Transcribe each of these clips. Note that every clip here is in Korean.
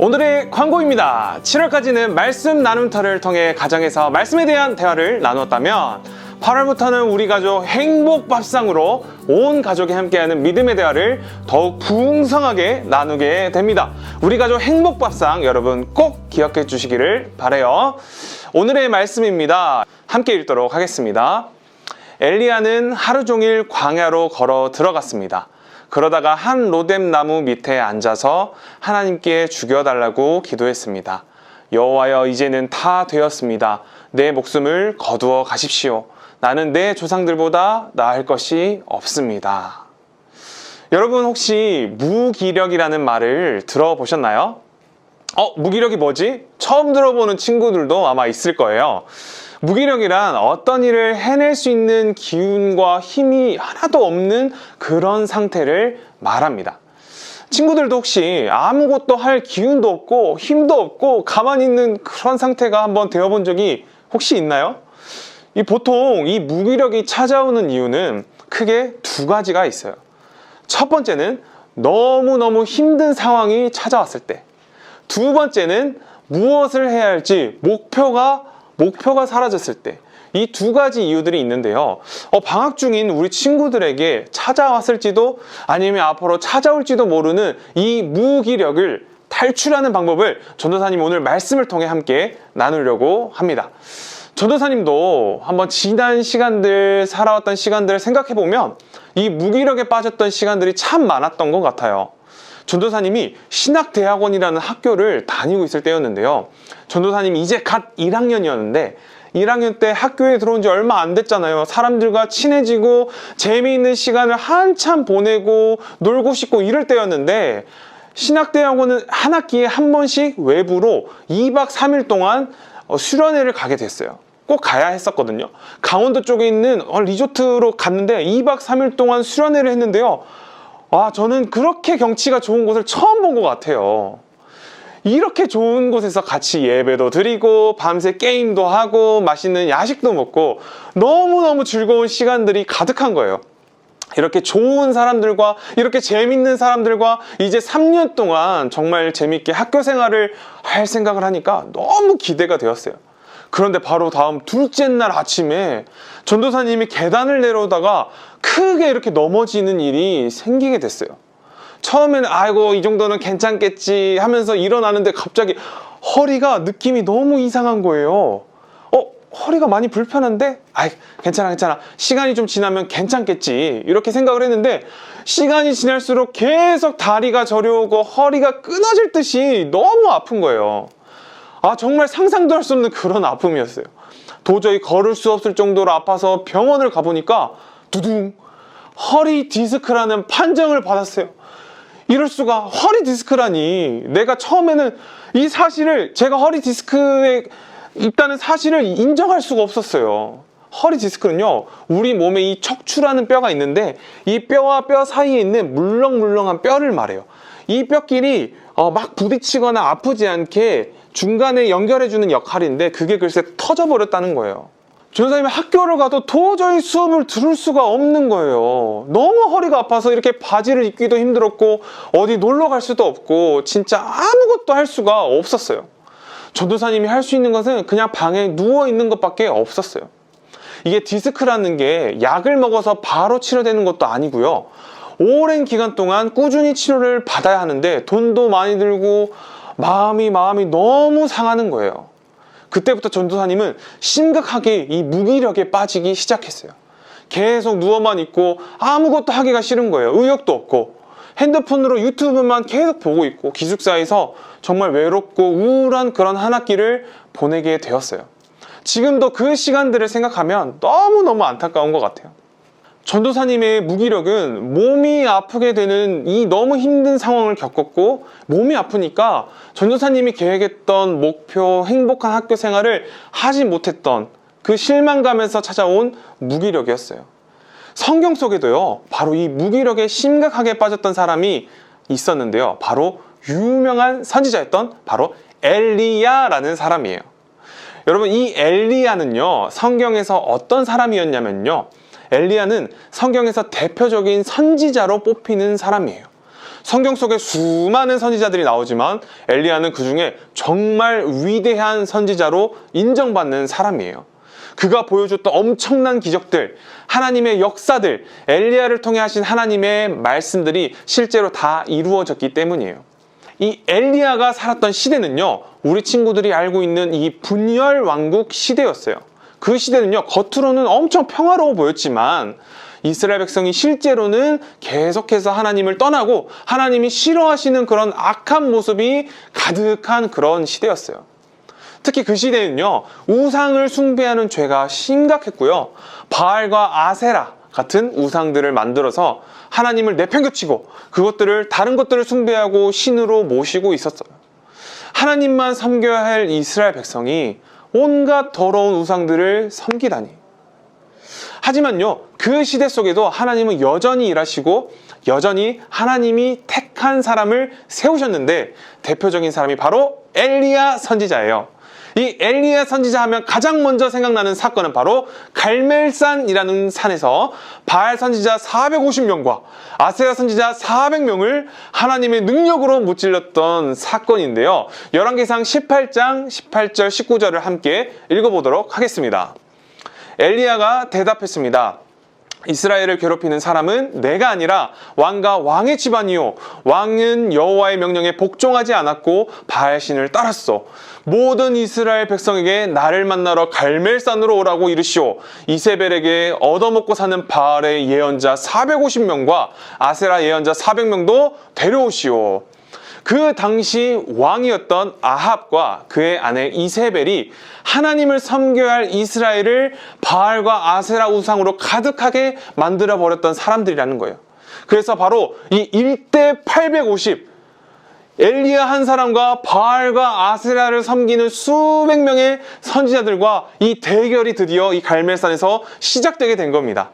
오늘의 광고입니다. 7월까지는 말씀 나눔터를 통해 가정에서 말씀에 대한 대화를 나누었다면 8월부터는 우리 가족 행복밥상으로 온 가족이 함께하는 믿음의 대화를 더욱 풍성하게 나누게 됩니다. 우리 가족 행복밥상 여러분 꼭 기억해 주시기를 바라요. 오늘의 말씀입니다. 함께 읽도록 하겠습니다. 엘리야는 하루 종일 광야로 걸어 들어갔습니다. 그러다가 한 로뎀 나무 밑에 앉아서 하나님께 죽여달라고 기도했습니다. 여호와여, 이제는 다 되었습니다. 내 목숨을 거두어 가십시오. 나는 내 조상들보다 나을 것이 없습니다. 여러분 혹시 무기력이라는 말을 들어보셨나요? 무기력이 뭐지? 처음 들어보는 친구들도 아마 있을 거예요. 무기력이란 어떤 일을 해낼 수 있는 기운과 힘이 하나도 없는 그런 상태를 말합니다. 친구들도 혹시 아무것도 할 기운도 없고 힘도 없고 가만히 있는 그런 상태가 한번 되어본 적이 혹시 있나요? 보통 이 무기력이 찾아오는 이유는 크게 두 가지가 있어요. 첫 번째는 너무너무 힘든 상황이 찾아왔을 때, 두 번째는 무엇을 해야 할지 목표가 사라졌을 때, 이 두 가지 이유들이 있는데요. 방학 중인 우리 친구들에게 찾아왔을지도 아니면 앞으로 찾아올지도 모르는 이 무기력을 탈출하는 방법을 전도사님 오늘 말씀을 통해 함께 나누려고 합니다. 전도사님도 한번 지난 시간들, 살아왔던 시간들을 생각해보면 이 무기력에 빠졌던 시간들이 참 많았던 것 같아요. 전도사님이 신학대학원이라는 학교를 다니고 있을 때였는데요. 전도사님이 이제 갓 1학년이었는데 1학년 때 학교에 들어온 지 얼마 안 됐잖아요. 사람들과 친해지고 재미있는 시간을 한참 보내고 놀고 싶고 이럴 때였는데, 신학대학원은 한 학기에 한 번씩 외부로 2박 3일 동안 수련회를 가게 됐어요. 꼭 가야 했었거든요. 강원도 쪽에 있는 리조트로 갔는데 2박 3일 동안 수련회를 했는데요. 저는 그렇게 경치가 좋은 곳을 처음 본 것 같아요. 이렇게 좋은 곳에서 같이 예배도 드리고 밤새 게임도 하고 맛있는 야식도 먹고 너무너무 즐거운 시간들이 가득한 거예요. 이렇게 좋은 사람들과, 이렇게 재밌는 사람들과 이제 3년 동안 정말 재밌게 학교 생활을 할 생각을 하니까 너무 기대가 되었어요. 그런데 바로 다음 둘째 날 아침에 전도사님이 계단을 내려오다가 크게 이렇게 넘어지는 일이 생기게 됐어요. 처음에는 이 정도는 괜찮겠지 하면서 일어나는데 갑자기 허리가 느낌이 너무 이상한 거예요. 허리가 많이 불편한데? 괜찮아. 시간이 좀 지나면 괜찮겠지. 이렇게 생각을 했는데 시간이 지날수록 계속 다리가 저려오고 허리가 끊어질 듯이 너무 아픈 거예요. 정말 상상도 할 수 없는 그런 아픔이었어요. 도저히 걸을 수 없을 정도로 아파서 병원을 가보니까 두둥! 허리 디스크라는 판정을 받았어요. 이럴 수가, 허리 디스크라니. 내가 처음에는 이 사실을, 제가 허리 디스크에 있다는 사실을 인정할 수가 없었어요. 허리 디스크는요, 우리 몸에 이 척추라는 뼈가 있는데 이 뼈와 뼈 사이에 있는 물렁물렁한 뼈를 말해요. 이 뼈끼리 막 부딪히거나 아프지 않게 중간에 연결해주는 역할인데 그게 글쎄 터져버렸다는 거예요. 전도사님이 학교를 가도 도저히 수업을 들을 수가 없는 거예요. 너무 허리가 아파서 이렇게 바지를 입기도 힘들었고 어디 놀러 갈 수도 없고 진짜 아무것도 할 수가 없었어요. 전도사님이 할 수 있는 것은 그냥 방에 누워있는 것밖에 없었어요. 이게 디스크라는 게 약을 먹어서 바로 치료되는 것도 아니고요. 오랜 기간 동안 꾸준히 치료를 받아야 하는데 돈도 많이 들고 마음이 너무 상하는 거예요. 그때부터 전도사님은 심각하게 이 무기력에 빠지기 시작했어요. 계속 누워만 있고 아무것도 하기가 싫은 거예요. 의욕도 없고 핸드폰으로 유튜브만 계속 보고 있고 기숙사에서 정말 외롭고 우울한 그런 한 학기를 보내게 되었어요. 지금도 그 시간들을 생각하면 너무너무 안타까운 것 같아요. 전도사님의 무기력은 몸이 아프게 되는 이 너무 힘든 상황을 겪었고, 몸이 아프니까 전도사님이 계획했던 목표, 행복한 학교 생활을 하지 못했던 그 실망감에서 찾아온 무기력이었어요. 성경 속에도요, 바로 이 무기력에 심각하게 빠졌던 사람이 있었는데요. 바로 유명한 선지자였던 바로 엘리야라는 사람이에요. 여러분, 이 엘리야는요, 성경에서 어떤 사람이었냐면요, 엘리야는 성경에서 대표적인 선지자로 뽑히는 사람이에요. 성경 속에 수많은 선지자들이 나오지만 엘리야는 그 중에 정말 위대한 선지자로 인정받는 사람이에요. 그가 보여줬던 엄청난 기적들, 하나님의 역사들, 엘리야를 통해 하신 하나님의 말씀들이 실제로 다 이루어졌기 때문이에요. 이 엘리야가 살았던 시대는요, 우리 친구들이 알고 있는 이 분열 왕국 시대였어요. 그 시대는요, 겉으로는 엄청 평화로워 보였지만 이스라엘 백성이 실제로는 계속해서 하나님을 떠나고 하나님이 싫어하시는 그런 악한 모습이 가득한 그런 시대였어요. 특히 그 시대는요, 우상을 숭배하는 죄가 심각했고요. 바알과 아세라 같은 우상들을 만들어서 하나님을 내팽개치고 그것들을 다른 것들을 숭배하고 신으로 모시고 있었어요. 하나님만 섬겨야 할 이스라엘 백성이 온갖 더러운 우상들을 섬기다니. 하지만요, 그 시대 속에도 하나님은 여전히 일하시고 여전히 하나님이 택한 사람을 세우셨는데 대표적인 사람이 바로 엘리야 선지자예요. 이 엘리야 선지자 하면 가장 먼저 생각나는 사건은 바로 갈멜산이라는 산에서 바알 선지자 450명과 아세라 선지자 400명을 하나님의 능력으로 무찔렀던 사건인데요. 열왕기상 18장 18절 19절을 함께 읽어보도록 하겠습니다. 엘리야가 대답했습니다. 이스라엘을 괴롭히는 사람은 내가 아니라 왕과 왕의 집안이요, 왕은 여호와의 명령에 복종하지 않았고 바알신을 따랐소. 모든 이스라엘 백성에게 나를 만나러 갈멜산으로 오라고 이르시오. 이세벨에게 얻어먹고 사는 바알의 예언자 450명과 아세라 예언자 400명도 데려오시오. 그 당시 왕이었던 아합과 그의 아내 이세벨이 하나님을 섬겨야 할 이스라엘을 바알과 아세라 우상으로 가득하게 만들어버렸던 사람들이라는 거예요. 그래서 바로 이 1대 850, 엘리야 한 사람과 바알과 아세라를 섬기는 수백 명의 선지자들과 이 대결이 드디어 이 갈멜산에서 시작되게 된 겁니다.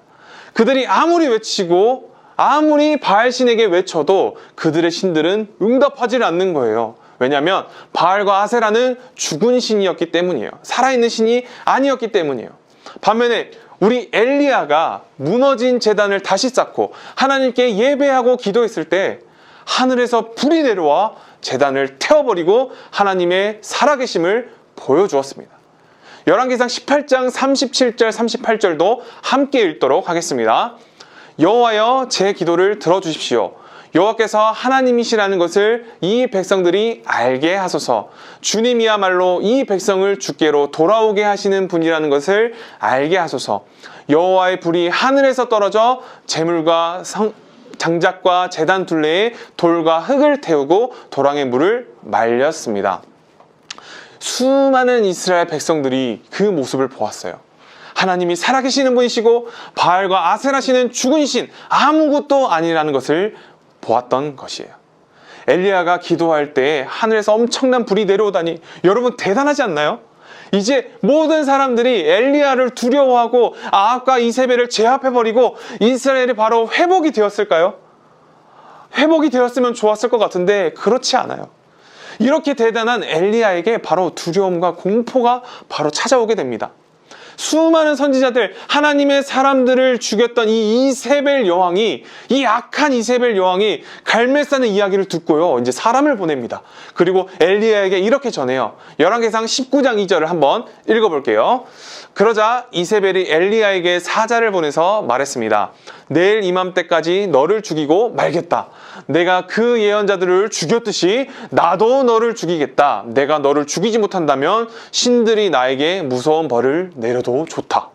그들이 아무리 외치고 아무리 바알신에게 외쳐도 그들의 신들은 응답하지 않는 거예요. 왜냐하면 바알과 아세라는 죽은 신이었기 때문이에요. 살아있는 신이 아니었기 때문이에요. 반면에 우리 엘리야가 무너진 제단을 다시 쌓고 하나님께 예배하고 기도했을 때 하늘에서 불이 내려와 제단을 태워버리고 하나님의 살아계심을 보여주었습니다. 열왕기상 18장 37절 38절도 함께 읽도록 하겠습니다. 여호와여, 제 기도를 들어주십시오. 여호와께서 하나님이시라는 것을 이 백성들이 알게 하소서. 주님이야말로 이 백성을 주께로 돌아오게 하시는 분이라는 것을 알게 하소서. 여호와의 불이 하늘에서 떨어져 제물과 장작과 제단 둘레에 돌과 흙을 태우고 도랑의 물을 말렸습니다. 수많은 이스라엘 백성들이 그 모습을 보았어요. 하나님이 살아계시는 분이시고 바알과 아세라시는 죽은 신, 아무것도 아니라는 것을 보았던 것이에요. 엘리야가 기도할 때 하늘에서 엄청난 불이 내려오다니 여러분 대단하지 않나요? 이제 모든 사람들이 엘리야를 두려워하고 아합과 이세벨을 제압해버리고 이스라엘이 바로 회복이 되었을까요? 회복이 되었으면 좋았을 것 같은데 그렇지 않아요. 이렇게 대단한 엘리야에게 바로 두려움과 공포가 바로 찾아오게 됩니다. 수많은 선지자들, 하나님의 사람들을 죽였던 이 이세벨 여왕이, 이 악한 이세벨 여왕이 갈멜산의 이야기를 듣고요, 이제 사람을 보냅니다. 그리고 엘리야에게 이렇게 전해요. 열왕기상 19장 2절을 한번 읽어볼게요. 그러자 이세벨이 엘리야에게 사자를 보내서 말했습니다. 내일 이맘때까지 너를 죽이고 말겠다. 내가 그 예언자들을 죽였듯이 나도 너를 죽이겠다. 내가 너를 죽이지 못한다면 신들이 나에게 무서운 벌을 내려도 좋다.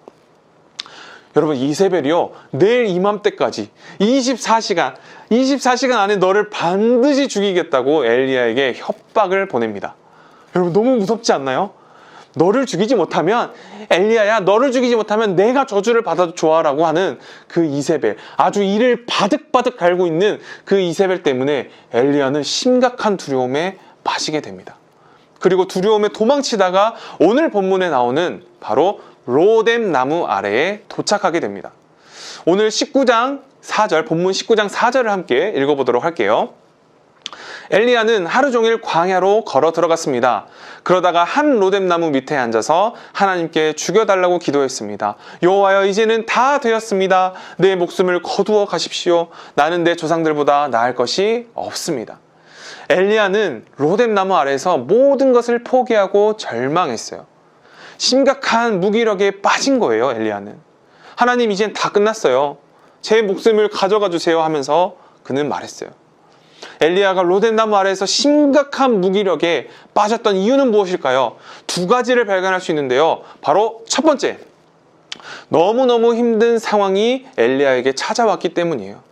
여러분, 이세벨이요, 내일 이맘때까지 24시간 안에 너를 반드시 죽이겠다고 엘리야에게 협박을 보냅니다. 여러분, 너무 무섭지 않나요? 너를 죽이지 못하면, 엘리야야, 너를 죽이지 못하면 내가 저주를 받아도 좋아라고 하는 그 이세벨, 아주 이를 바득바득 갈고 있는 그 이세벨 때문에 엘리야는 심각한 두려움에 빠지게 됩니다. 그리고 두려움에 도망치다가 오늘 본문에 나오는 바로 로뎀 나무 아래에 도착하게 됩니다. 오늘 19장 4절, 본문 19장 4절을 함께 읽어보도록 할게요. 엘리야는 하루 종일 광야로 걸어 들어갔습니다. 그러다가 한 로뎀나무 밑에 앉아서 하나님께 죽여달라고 기도했습니다. 여호와여, 이제는 다 되었습니다. 내 목숨을 거두어 가십시오. 나는 내 조상들보다 나을 것이 없습니다. 엘리야는 로뎀나무 아래에서 모든 것을 포기하고 절망했어요. 심각한 무기력에 빠진 거예요. 엘리야는. 하나님, 이젠 다 끝났어요. 제 목숨을 가져가 주세요 하면서 그는 말했어요. 엘리야가 로뎀나무 아래에서 심각한 무기력에 빠졌던 이유는 무엇일까요? 두 가지를 발견할 수 있는데요. 바로 첫 번째, 너무너무 힘든 상황이 엘리야에게 찾아왔기 때문이에요.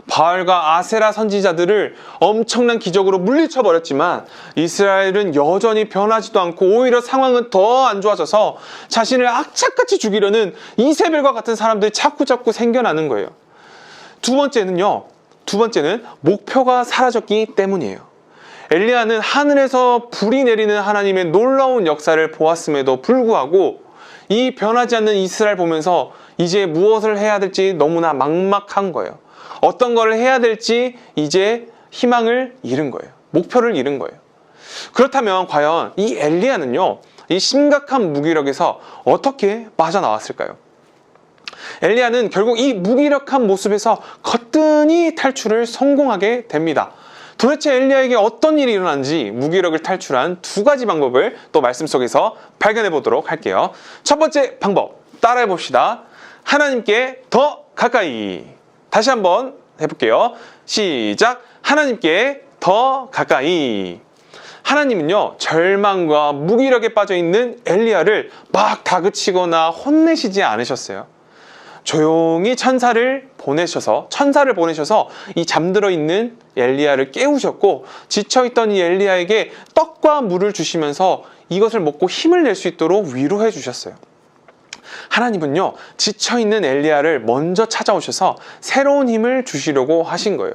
바알과 아세라 선지자들을 엄청난 기적으로 물리쳐 버렸지만 이스라엘은 여전히 변하지도 않고 오히려 상황은 더 안 좋아져서 자신을 악착같이 죽이려는 이세벨과 같은 사람들이 자꾸자꾸 생겨나는 거예요. 두 번째는 목표가 사라졌기 때문이에요. 엘리야는 하늘에서 불이 내리는 하나님의 놀라운 역사를 보았음에도 불구하고 이 변하지 않는 이스라엘 보면서 이제 무엇을 해야 될지 너무나 막막한 거예요. 어떤 걸 해야 될지 이제 희망을 잃은 거예요. 목표를 잃은 거예요. 그렇다면 과연 이 엘리야는요, 이 심각한 무기력에서 어떻게 빠져나왔을까요? 엘리야는 결국 이 무기력한 모습에서 거뜬히 탈출을 성공하게 됩니다. 도대체 엘리야에게 어떤 일이 일어난지 무기력을 탈출한 두 가지 방법을 또 말씀 속에서 발견해 보도록 할게요. 첫 번째 방법, 따라해 봅시다. 하나님께 더 가까이. 다시 한번 해볼게요. 시작. 하나님께 더 가까이. 하나님은요, 절망과 무기력에 빠져 있는 엘리야를 막 다그치거나 혼내시지 않으셨어요. 조용히 천사를 보내셔서 이 잠들어 있는 엘리야를 깨우셨고, 지쳐있던 이 엘리야에게 떡과 물을 주시면서 이것을 먹고 힘을 낼 수 있도록 위로해 주셨어요. 하나님은요, 지쳐있는 엘리야를 먼저 찾아오셔서 새로운 힘을 주시려고 하신 거예요.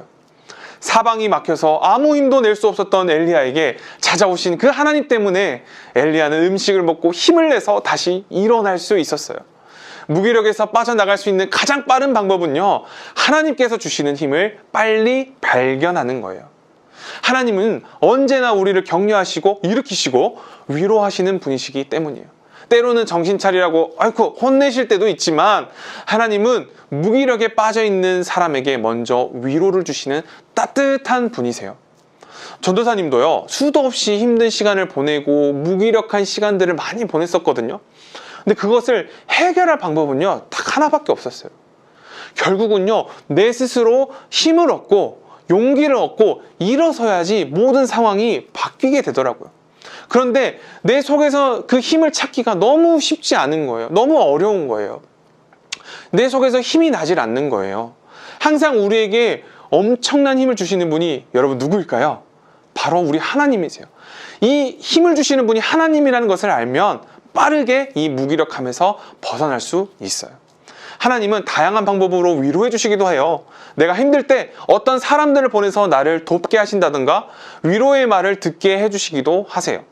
사방이 막혀서 아무 힘도 낼 수 없었던 엘리야에게 찾아오신 그 하나님 때문에 엘리야는 음식을 먹고 힘을 내서 다시 일어날 수 있었어요. 무기력에서 빠져나갈 수 있는 가장 빠른 방법은요, 하나님께서 주시는 힘을 빨리 발견하는 거예요. 하나님은 언제나 우리를 격려하시고 일으키시고 위로하시는 분이시기 때문이에요. 때로는 정신 차리라고 혼내실 때도 있지만 하나님은 무기력에 빠져있는 사람에게 먼저 위로를 주시는 따뜻한 분이세요. 전도사님도요, 수도 없이 힘든 시간을 보내고 무기력한 시간들을 많이 보냈었거든요. 근데 그것을 해결할 방법은요, 딱 하나밖에 없었어요. 결국은요, 내 스스로 힘을 얻고 용기를 얻고 일어서야지 모든 상황이 바뀌게 되더라고요. 그런데 내 속에서 그 힘을 찾기가 너무 쉽지 않은 거예요. 너무 어려운 거예요. 내 속에서 힘이 나질 않는 거예요. 항상 우리에게 엄청난 힘을 주시는 분이 여러분 누구일까요? 바로 우리 하나님이세요. 이 힘을 주시는 분이 하나님이라는 것을 알면 빠르게 이 무기력함에서 벗어날 수 있어요. 하나님은 다양한 방법으로 위로해 주시기도 해요. 내가 힘들 때 어떤 사람들을 보내서 나를 돕게 하신다든가 위로의 말을 듣게 해주시기도 하세요.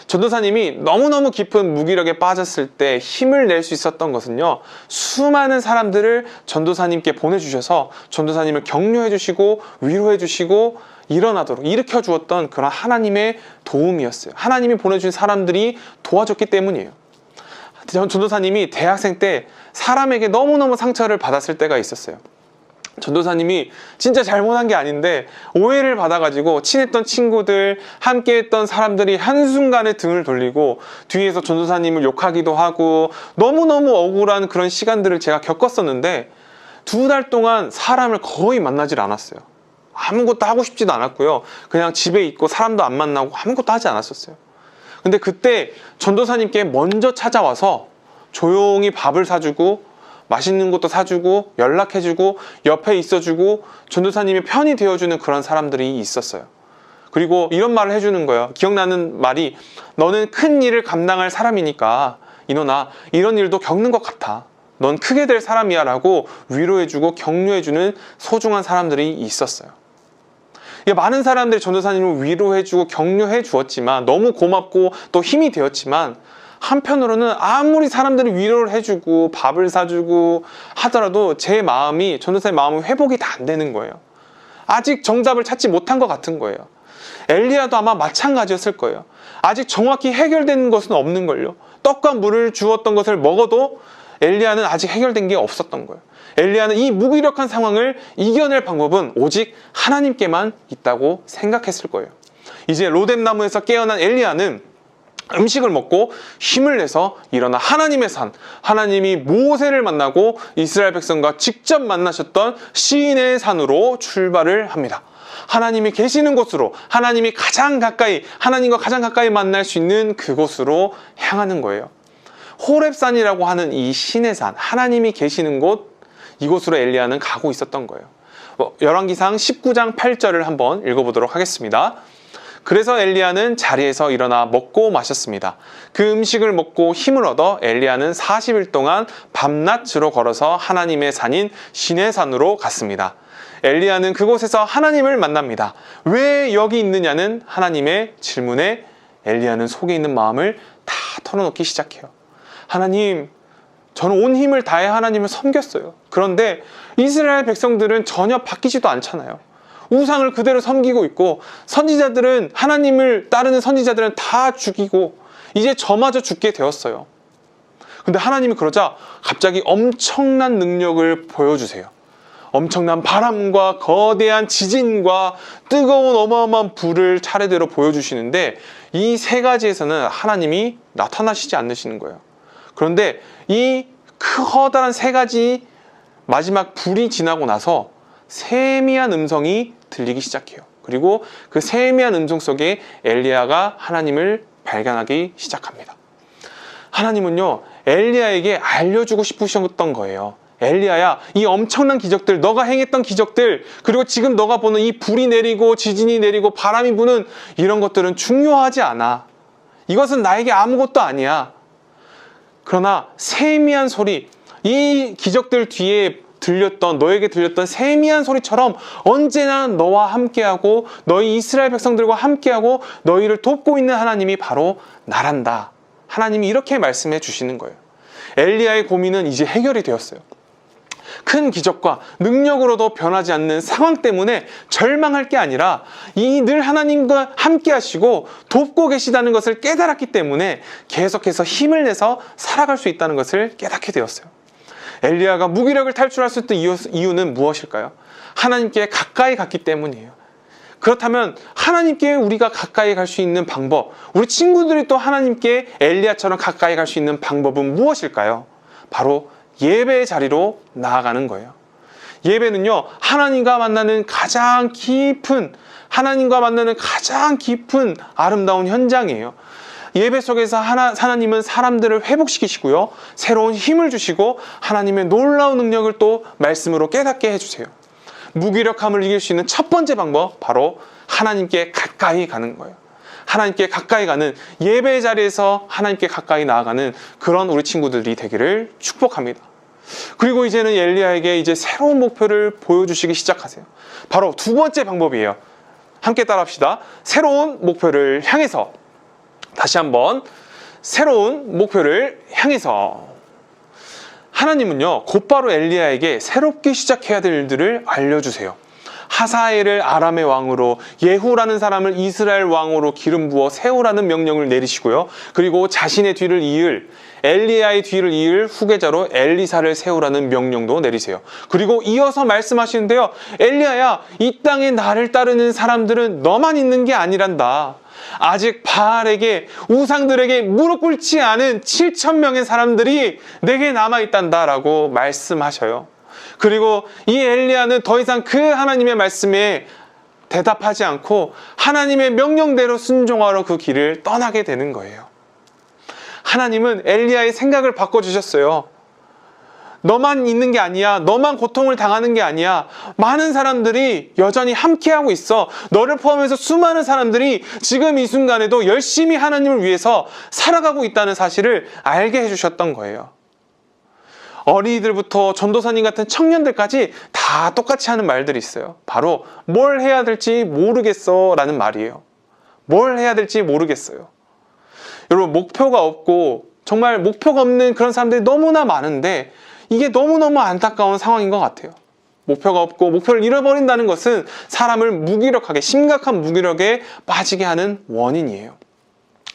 전도사님이 너무너무 깊은 무기력에 빠졌을 때 힘을 낼 수 있었던 것은요, 수많은 사람들을 전도사님께 보내주셔서 전도사님을 격려해 주시고 위로해 주시고 일어나도록 일으켜 주었던 그런 하나님의 도움이었어요. 하나님이 보내준 사람들이 도와줬기 때문이에요. 전도사님이 대학생 때 사람에게 너무너무 상처를 받았을 때가 있었어요. 전도사님이 진짜 잘못한 게 아닌데 오해를 받아가지고 친했던 친구들, 함께했던 사람들이 한순간에 등을 돌리고 뒤에서 전도사님을 욕하기도 하고 너무너무 억울한 그런 시간들을 제가 겪었었는데 2달 동안 사람을 거의 만나질 않았어요. 아무것도 하고 싶지도 않았고요. 그냥 집에 있고 사람도 안 만나고 아무것도 하지 않았었어요. 근데 그때 전도사님께 먼저 찾아와서 조용히 밥을 사주고 맛있는 것도 사주고 연락해주고 옆에 있어주고 전도사님의 편이 되어주는 그런 사람들이 있었어요. 그리고 이런 말을 해주는 거예요. 기억나는 말이, 너는 큰 일을 감당할 사람이니까 이노나 이런 일도 겪는 것 같아. 넌 크게 될 사람이야 라고 위로해주고 격려해주는 소중한 사람들이 있었어요. 많은 사람들이 전도사님을 위로해주고 격려해 주었지만 너무 고맙고 또 힘이 되었지만 한편으로는 아무리 사람들이 위로를 해주고 밥을 사주고 하더라도 제 마음이, 전도사의 마음은 회복이 다 안 되는 거예요. 아직 정답을 찾지 못한 것 같은 거예요. 엘리야도 아마 마찬가지였을 거예요. 아직 정확히 해결된 것은 없는 걸요. 떡과 물을 주었던 것을 먹어도 엘리야는 아직 해결된 게 없었던 거예요. 엘리야는 이 무기력한 상황을 이겨낼 방법은 오직 하나님께만 있다고 생각했을 거예요. 이제 로뎀나무에서 깨어난 엘리야는 음식을 먹고 힘을 내서 일어나 하나님의 산, 하나님이 모세를 만나고 이스라엘 백성과 직접 만나셨던 시내의 산으로 출발을 합니다. 하나님이 계시는 곳으로, 하나님이 가장 가까이, 하나님과 가장 가까이 만날 수 있는 그곳으로 향하는 거예요. 호렙산이라고 하는 이 시내산, 하나님이 계시는 곳, 이곳으로 엘리야는 가고 있었던 거예요. 열왕기상 19장 8절을 한번 읽어보도록 하겠습니다. 그래서 엘리야는 자리에서 일어나 먹고 마셨습니다. 그 음식을 먹고 힘을 얻어 엘리야는 40일 동안 밤낮으로 걸어서 하나님의 산인 시내산으로 갔습니다. 엘리야는 그곳에서 하나님을 만납니다. 왜 여기 있느냐는 하나님의 질문에 엘리야는 속에 있는 마음을 다 털어놓기 시작해요. 하나님, 저는 온 힘을 다해 하나님을 섬겼어요. 그런데 이스라엘 백성들은 전혀 바뀌지도 않잖아요. 우상을 그대로 섬기고 있고, 선지자들은, 하나님을 따르는 선지자들은 다 죽이고 이제 저마저 죽게 되었어요. 근데 하나님이 그러자 갑자기 엄청난 능력을 보여주세요. 엄청난 바람과 거대한 지진과 뜨거운 어마어마한 불을 차례대로 보여주시는데, 이 세 가지에서는 하나님이 나타나시지 않으시는 거예요. 그런데 이 커다란 세 가지 마지막 불이 지나고 나서 세미한 음성이 들리기 시작해요. 그리고 그 세미한 음성 속에 엘리야가 하나님을 발견하기 시작합니다. 하나님은요, 엘리야에게 알려주고 싶으셨던 거예요. 엘리야야, 이 엄청난 기적들, 너가 행했던 기적들, 그리고 지금 너가 보는 이 불이 내리고 지진이 내리고 바람이 부는 이런 것들은 중요하지 않아. 이것은 나에게 아무것도 아니야. 그러나 세미한 소리, 이 기적들 뒤에 너에게 들렸던 세미한 소리처럼 언제나 너와 함께하고 너희 이스라엘 백성들과 함께하고 너희를 돕고 있는 하나님이 바로 나란다. 하나님이 이렇게 말씀해 주시는 거예요. 엘리야의 고민은 이제 해결이 되었어요. 큰 기적과 능력으로도 변하지 않는 상황 때문에 절망할 게 아니라 이 늘 하나님과 함께 하시고 돕고 계시다는 것을 깨달았기 때문에 계속해서 힘을 내서 살아갈 수 있다는 것을 깨닫게 되었어요. 엘리야가 무기력을 탈출할 수 있던 이유는 무엇일까요? 하나님께 가까이 갔기 때문이에요. 그렇다면 하나님께 우리가 가까이 갈 수 있는 방법, 우리 친구들이 또 하나님께 엘리야처럼 가까이 갈 수 있는 방법은 무엇일까요? 바로 예배의 자리로 나아가는 거예요. 예배는요, 하나님과 만나는 가장 깊은 아름다운 현장이에요. 예배 속에서 하나님은 사람들을 회복시키시고요, 새로운 힘을 주시고 하나님의 놀라운 능력을 또 말씀으로 깨닫게 해주세요. 무기력함을 이길 수 있는 첫 번째 방법, 바로 하나님께 가까이 가는 거예요. 하나님께 가까이 가는, 예배의 자리에서 하나님께 가까이 나아가는 그런 우리 친구들이 되기를 축복합니다. 그리고 이제는 엘리야에게 이제 새로운 목표를 보여주시기 시작하세요. 바로 두 번째 방법이에요. 함께 따라합시다. 새로운 목표를 향해서. 다시 한번, 새로운 목표를 향해서. 하나님은요, 곧바로 엘리야에게 새롭게 시작해야 될 일들을 알려주세요. 하사엘을 아람의 왕으로, 예후라는 사람을 이스라엘 왕으로 기름 부어 세우라는 명령을 내리시고요, 그리고 자신의 뒤를 이을, 엘리야의 뒤를 이을 후계자로 엘리사를 세우라는 명령도 내리세요. 그리고 이어서 말씀하시는데요, 엘리야야, 이 땅에 나를 따르는 사람들은 너만 있는 게 아니란다. 아직 바알에게, 우상들에게 무릎 꿇지 않은 7,000명의 사람들이 내게 남아있단다 라고 말씀하셔요. 그리고 이 엘리야는 더 이상 그 하나님의 말씀에 대답하지 않고 하나님의 명령대로 순종하러 그 길을 떠나게 되는 거예요. 하나님은 엘리야의 생각을 바꿔주셨어요. 너만 있는 게 아니야. 너만 고통을 당하는 게 아니야. 많은 사람들이 여전히 함께하고 있어. 너를 포함해서 수많은 사람들이 지금 이 순간에도 열심히 하나님을 위해서 살아가고 있다는 사실을 알게 해주셨던 거예요. 어린이들부터 전도사님 같은 청년들까지 다 똑같이 하는 말들이 있어요. 바로 뭘 해야 될지 모르겠어 라는 말이에요. 뭘 해야 될지 모르겠어요. 여러분, 목표가 없고 정말 목표가 없는 그런 사람들이 너무나 많은데 이게 너무너무 안타까운 상황인 것 같아요. 목표가 없고 목표를 잃어버린다는 것은 사람을 무기력하게, 심각한 무기력에 빠지게 하는 원인이에요.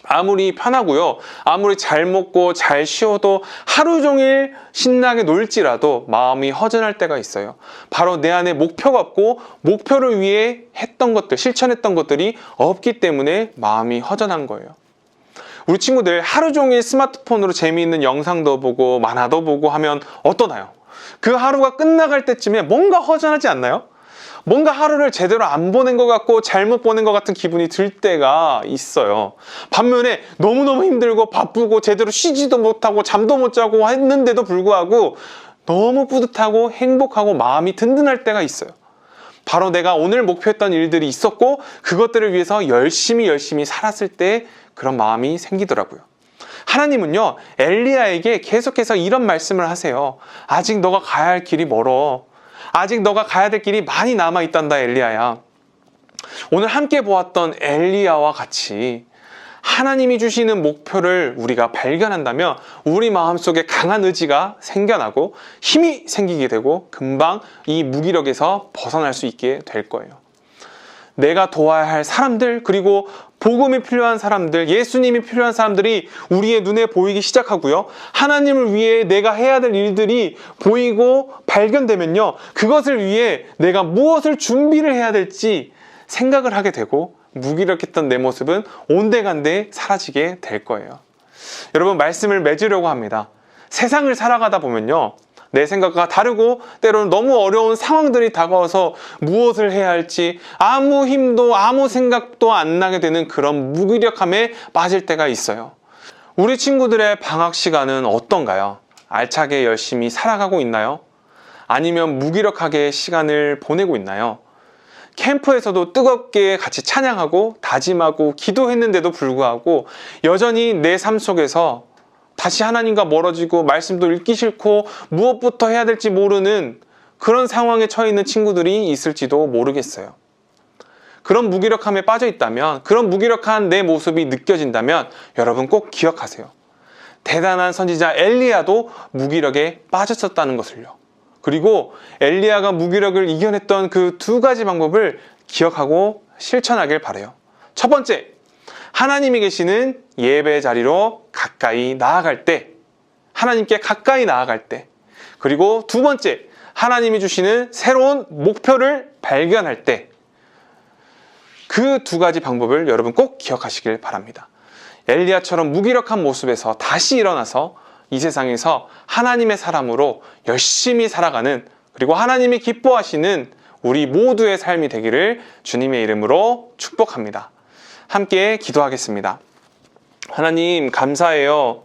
아무리 편하고요, 아무리 잘 먹고 잘 쉬어도 하루 종일 신나게 놀지라도 마음이 허전할 때가 있어요. 바로 내 안에 목표가 없고 목표를 위해 했던 것들, 실천했던 것들이 없기 때문에 마음이 허전한 거예요. 우리 친구들 하루 종일 스마트폰으로 재미있는 영상도 보고 만화도 보고 하면 어떠나요? 그 하루가 끝나갈 때쯤에 뭔가 허전하지 않나요? 뭔가 하루를 제대로 안 보낸 것 같고 잘못 보낸 것 같은 기분이 들 때가 있어요. 반면에 너무너무 힘들고 바쁘고 제대로 쉬지도 못하고 잠도 못 자고 했는데도 불구하고 너무 뿌듯하고 행복하고 마음이 든든할 때가 있어요. 바로 내가 오늘 목표했던 일들이 있었고 그것들을 위해서 열심히 살았을 때 그런 마음이 생기더라고요. 하나님은요, 엘리야에게 계속해서 이런 말씀을 하세요. 아직 너가 가야 할 길이 멀어. 아직 너가 가야 될 길이 많이 남아있단다, 엘리야야. 오늘 함께 보았던 엘리야와 같이 하나님이 주시는 목표를 우리가 발견한다면 우리 마음속에 강한 의지가 생겨나고 힘이 생기게 되고 금방 이 무기력에서 벗어날 수 있게 될 거예요. 내가 도와야 할 사람들, 그리고 복음이 필요한 사람들, 예수님이 필요한 사람들이 우리의 눈에 보이기 시작하고요. 하나님을 위해 내가 해야 될 일들이 보이고 발견되면요, 그것을 위해 내가 무엇을 준비를 해야 될지 생각을 하게 되고 무기력했던 내 모습은 온데간데 사라지게 될 거예요. 여러분, 말씀을 맺으려고 합니다. 세상을 살아가다 보면요, 내 생각과 다르고 때로는 너무 어려운 상황들이 다가와서 무엇을 해야 할지 아무 힘도 아무 생각도 안 나게 되는 그런 무기력함에 빠질 때가 있어요. 우리 친구들의 방학 시간은 어떤가요? 알차게 열심히 살아가고 있나요? 아니면 무기력하게 시간을 보내고 있나요? 캠프에서도 뜨겁게 같이 찬양하고 다짐하고 기도했는데도 불구하고 여전히 내 삶 속에서 다시 하나님과 멀어지고 말씀도 읽기 싫고 무엇부터 해야 될지 모르는 그런 상황에 처해 있는 친구들이 있을지도 모르겠어요. 그런 무기력함에 빠져 있다면, 그런 무기력한 내 모습이 느껴진다면 여러분 꼭 기억하세요. 대단한 선지자 엘리야도 무기력에 빠졌었다는 것을요. 그리고 엘리야가 무기력을 이겨냈던 그 두 가지 방법을 기억하고 실천하길 바라요. 첫 번째, 하나님이 계시는 예배 자리로 가까이 나아갈 때, 하나님께 가까이 나아갈 때, 그리고 두 번째, 하나님이 주시는 새로운 목표를 발견할 때, 그 두 가지 방법을 여러분 꼭 기억하시길 바랍니다. 엘리야처럼 무기력한 모습에서 다시 일어나서 이 세상에서 하나님의 사람으로 열심히 살아가는, 그리고 하나님이 기뻐하시는 우리 모두의 삶이 되기를 주님의 이름으로 축복합니다. 함께 기도하겠습니다. 하나님, 감사해요.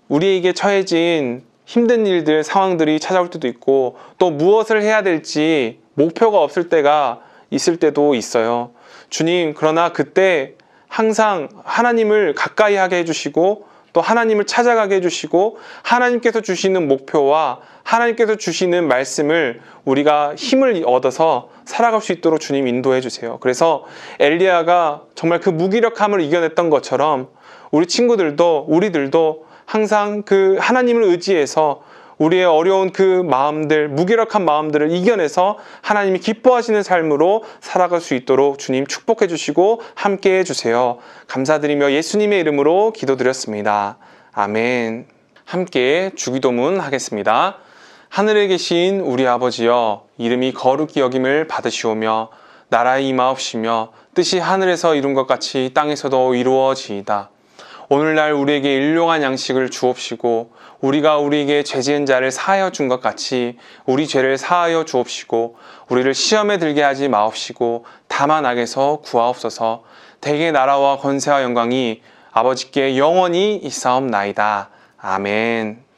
우리에게 처해진 힘든 일들, 상황들이 찾아올 때도 있고 또 무엇을 해야 될지 목표가 없을 때가 있을 때도 있어요. 주님, 그러나 그때 항상 하나님을 가까이 하게 해주시고 또 하나님을 찾아가게 해주시고 하나님께서 주시는 목표와 하나님께서 주시는 말씀을 우리가 힘을 얻어서 살아갈 수 있도록 주님 인도해 주세요. 그래서 엘리야가 정말 그 무기력함을 이겨냈던 것처럼 우리 친구들도, 우리들도 항상 그 하나님을 의지해서 우리의 어려운 그 마음들, 무기력한 마음들을 이겨내서 하나님이 기뻐하시는 삶으로 살아갈 수 있도록 주님 축복해 주시고 함께 해주세요. 감사드리며 예수님의 이름으로 기도드렸습니다. 아멘. 함께 주기도문 하겠습니다. 하늘에 계신 우리 아버지여, 이름이 거룩히 여김을 받으시오며 나라의 임하옵시며 뜻이 하늘에서 이룬 것 같이 땅에서도 이루어지이다. 오늘날 우리에게 일용할 양식을 주옵시고 우리가 우리에게 죄 지은 자를 사하여 준 것 같이 우리 죄를 사하여 주옵시고 우리를 시험에 들게 하지 마옵시고 다만 악에서 구하옵소서. 대개 나라와 권세와 영광이 아버지께 영원히 있사옵나이다. 아멘.